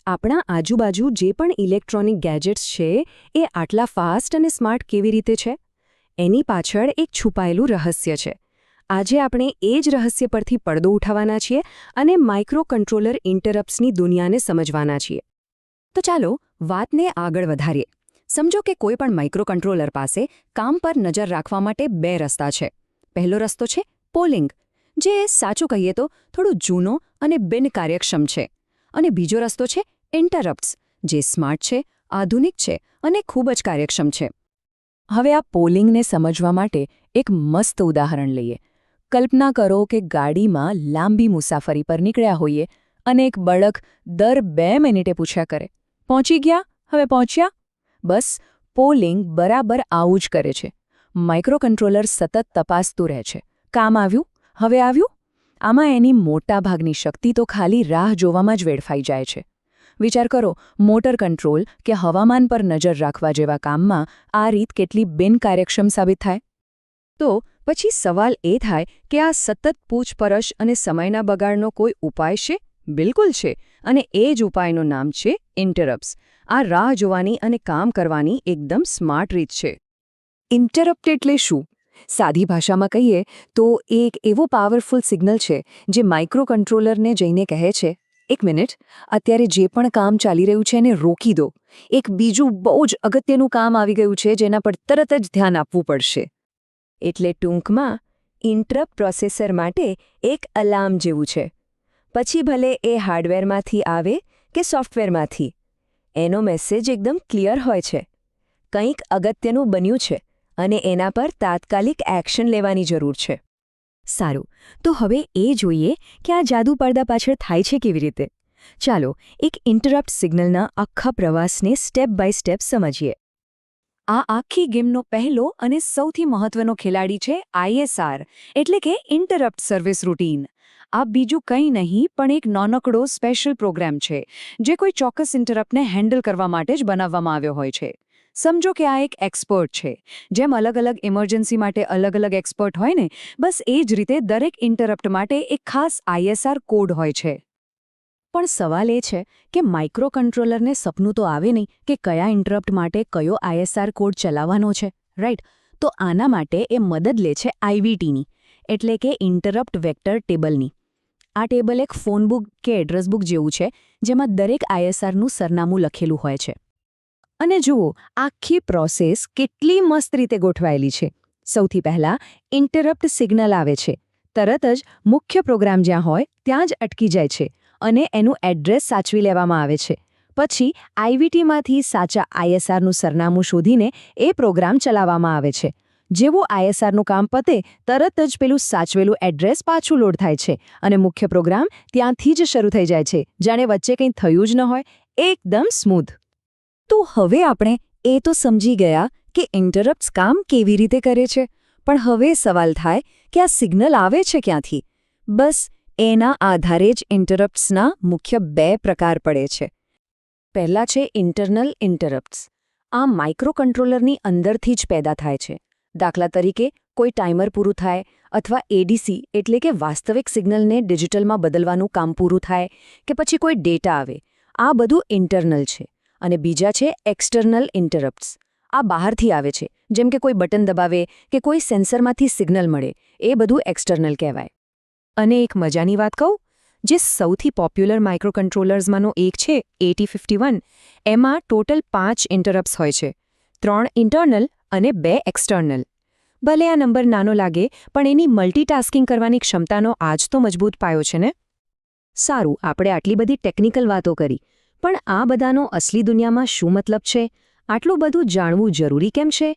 આપણા આજુબાજુ જે પણ ઇલેક્ટ્રોનિક ગેજેટ્સ છે એ આટલા ફાસ્ટ અને સ્માર્ટ કેવી રીતે છે? એની પાછળ એક છુપાયેલું રહસ્ય છે. આજે આપણે એ જ રહસ્ય પરથી પડદો ઉઠાવવાના છીએ અને માઇક્રો કંટ્રોલર ઇન્ટરપ્ટ્સની દુનિયાને સમજવાના છીએ. તો ચાલો વાતને આગળ વધારીએ. સમજો કે કોઈ પણ માઇક્રો કંટ્રોલર પાસે કામ પર નજર રાખવા માટે બે રસ્તા છે. પહેલો રસ્તો છે પોલિંગ, જે સાચું કહીએ તો થોડું જૂનો અને બિનકાર્યક્ષમ છે. અને બીજો રસ્તો છે ઇન્ટરપ્ટ્સ, જે સ્માર્ટ છે, આધુનિક છે અને ખૂબ જ કાર્યક્ષમ છે. હવે આ પોલિંગને સમજવા માટે એક મસ્ત ઉદાહરણ લઈએ. કલ્પના કરો કે ગાડીમાં લાંબી મુસાફરી પર નીકળ્યા હોઈએ અને એક બળક દર 2 મિનિટે પૂછ્યા કરે, પહોંચી ગયા? હવે પહોંચ્યા? બસ પોલિંગ બરાબર આવું જ કરે છે. માઇક્રો કંટ્રોલર સતત તપાસતું રહે છે. કામ આવ્યું? હવે આવ્યું? આમાં એની મોટાભાગની શક્તિ તો ખાલી રાહ જોવામાં જ વેડફાઈ જાય છે. વિચાર કરો, મોટર કંટ્રોલ કે હવામાન પર નજર રાખવા જેવા કામમાં આ રીત કેટલી બિનકાર્યક્ષમ સાબિત થાય? તો પછી સવાલ એ થાય કે આ સતત પૂછપરછ અને સમયના બગાડનો કોઈ ઉપાય છે? બિલકુલ છે, અને એ જ ઉપાયનું નામ છે ઇન્ટરપ્ટ્સ. આ રાહ જોવાની અને કામ કરવાની એકદમ સ્માર્ટ રીત છે. ઇન્ટરપ્ટ એટલે શું? સાદી ભાષામાં કહીએ તો એ એક એવો પાવરફુલ સિગ્નલ છે જે માઇક્રો કંટ્રોલરને જઈને કહે છે, એક મિનિટ, અત્યારે જે પણ કામ ચાલી રહ્યું છે એને રોકી દો. એક બીજું બહુ જ અગત્યનું કામ આવી ગયું છે જેના પર તરત જ ધ્યાન આપવું પડશે. એટલે ટૂંકમાં ઇન્ટરપ્ટ પ્રોસેસર માટે એક અલાર્મ જેવું છે. પછી ભલે એ હાર્ડવેરમાંથી આવે કે સોફ્ટવેરમાંથી, એનો મેસેજ એકદમ ક્લિયર હોય છે. કંઈક અગત્યનું બન્યું છે અને એના પર તાત્કાલિક એક્શન લેવાની જરૂર છે. સારું, તો હવે એ જોઈએ કે આ જાદુ પડદા પાછળ થાય છે કેવી રીતે. ચાલો એક ઇન્ટરપ્ટ સિગ્નલના આખા પ્રવાસને સ્ટેપ બાય સ્ટેપ સમજીએ. આ આખી ગેમનો પહેલો અને સૌથી મહત્વનો ખેલાડી છે ISR, એટલે કે ઇન્ટરપ્ટ સર્વિસ રૂટીન. આ બીજું કંઈ નહીં પણ એક નાનકડો સ્પેશિયલ પ્રોગ્રામ છે જે કોઈ ચોક્કસ ઇન્ટરપ્ટને હેન્ડલ કરવા માટે જ બનાવવામાં આવ્યો હોય છે. સમજો કે આ એક એક્સપર્ટ છે. જેમ અલગ-અલગ ઇમરજન્સી માટે અલગ-અલગ એક્સપર્ટ હોય ને, બસ એ જ રીતે દરેક ઇન્ટરપ્ટ માટે એક ખાસ ISR કોડ હોય છે. પણ સવાલ એ છે કે માઇક્રો કંટ્રોલરને સપનું તો આવે નહીં કે કયા ઇન્ટરપ્ટ માટે કયો ISR કોડ ચલાવવાનો છે, રાઈટ? તો આના માટે એ મદદ લે છે IVTની, એટલે કે ઇન્ટરપ્ટ વેક્ટર ટેબલની. આ ટેબલ એક ફોનબુક કે એડ્રેસ બુક જેવું છે જેમાં દરેક ISRનું સરનામું લખેલું હોય છે. અને જુઓ, આખી પ્રોસેસ કેટલી મસ્ત રીતે ગોઠવાયેલી છે. સૌથી પહેલાં ઇન્ટરપ્ટ સિગ્નલ આવે છે. તરત જ મુખ્ય પ્રોગ્રામ જ્યાં હોય ત્યાં જ અટકી જાય છે અને એનું એડ્રેસ સાચવી લેવામાં આવે છે. પછી IVTમાંથી સાચા ISRનું સરનામું શોધીને એ પ્રોગ્રામ ચલાવવામાં આવે છે. જેવું ISRનું કામ પતે, તરત જ પેલું સાચવેલું એડ્રેસ પાછું લોડ થાય છે અને મુખ્ય પ્રોગ્રામ ત્યાંથી જ શરૂ થઈ જાય છે, જાણે વચ્ચે કંઈ થયું જ ન હોય. એકદમ સ્મૂધ. તો હવે આપણે એ તો સમજી ગયા કે ઇન્ટરપ્ટ્સ કામ કેવી રીતે કરે છે, પણ હવે સવાલ થાય કે આ સિગ્નલ આવે છે ક્યાંથી? બસ એના આધારે જ ઇન્ટરપ્ટ્સના મુખ્ય 2 પ્રકાર પડે છે. પહેલા છે ઇન્ટરનલ ઇન્ટરપ્ટ્સ. આ માઇક્રો કંટ્રોલરની અંદરથી જ પેદા થાય છે. દાખલા તરીકે કોઈ ટાઈમર પૂરું થાય અથવા ADC એટલે કે વાસ્તવિક સિગ્નલને ડિજિટલમાં બદલવાનું કામ પૂરું થાય કે પછી કોઈ ડેટા આવે. આ બધું ઇન્ટરનલ છે. અને બીજા છે એક્સટર્નલ ઇન્ટરપ્ટ્સ. આ બહારથી આવે છે, જેમ કે કોઈ બટન દબાવે કે કોઈ સેન્સરમાંથી સિગ્નલ મળે. એ બધું એક્સટર્નલ કહેવાય. અને એક મજાની વાત કહું, જે સૌથી પોપ્યુલર માઇક્રો કંટ્રોલર્સમાંનો એક છે 8051, એમાં ટોટલ 5 ઇન્ટરપ્ટ્સ હોય છે. 3 ઇન્ટરનલ અને 2 એક્સટર્નલ. ભલે આ નંબર નાનો લાગે, પણ એની મલ્ટીટાસ્કિંગ કરવાની ક્ષમતાનો આજ તો મજબૂત પાયો છે ને. સારું, આપણે આટલી બધી ટેકનિકલ વાતો કરી, પણ આ બધાનો અસલી દુનિયામાં શું મતલબ છે? આટલું બધું જાણવું જરૂરી કેમ છે?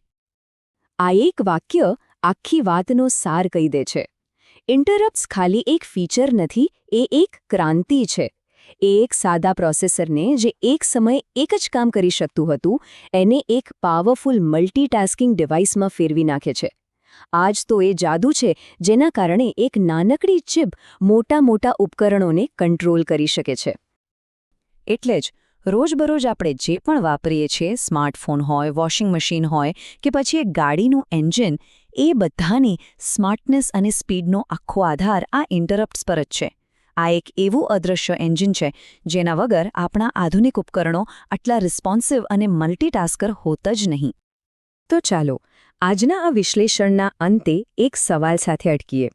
આ એક વાક્ય આખી વાતનો સાર કહી દે છે. ઇન્ટરપ્ટ્સ ખાલી એક ફીચર નથી, એ એક ક્રાંતિ છે. એ એક સાદા પ્રોસેસરને જે એક સમયે એક જ કામ કરી શકતું હતું, એને એક પાવરફુલ મલ્ટીટાસ્કિંગ ડિવાઇસમાં ફેરવી નાખે છે. આજ તો એ જાદુ છે જેના કારણે એક નાનકડી ચિપ મોટા ઉપકરણોને કંટ્રોલ કરી શકે છે. એટલે જ રોજબરોજ આપણે જે પણ વાપરીએ છીએ, સ્માર્ટફોન હોય, વોશિંગ મશીન હોય કે પછી એક ગાડીનું એન્જિન, એ બધાની સ્માર્ટનેસ અને સ્પીડનો આખો આધાર આ ઇન્ટરપ્ટ્સ પર જ છે. આ એક એવું અદૃશ્ય એન્જિન છે જેના વગર આપણા આધુનિક ઉપકરણો આટલા રિસ્પોન્સિવ અને મલ્ટીટાસ્કર હોત જ નહીં. તો ચાલો આજના આ વિશ્લેષણના અંતે એક સવાલ સાથે અટકીએ.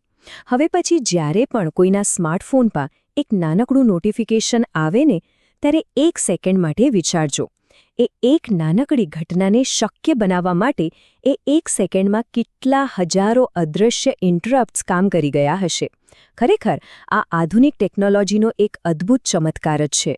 હવે પછી જ્યારે પણ કોઈના સ્માર્ટફોન પર એક નાનકડું નોટિફિકેશન આવે ને ત્યારે 1 સેકન્ડ માટે વિચારજો. એ એક નાનકડી ઘટનાને શક્ય બનાવવા માટે એ 1 સેકન્ડમાં કેટલા હજારો અદૃશ્ય ઇન્ટરપ્ટ્સ કામ કરી ગયા હશે. ખરેખર આ આધુનિક ટેકનોલોજીનો એક અદ્ભુત ચમત્કાર જ છે.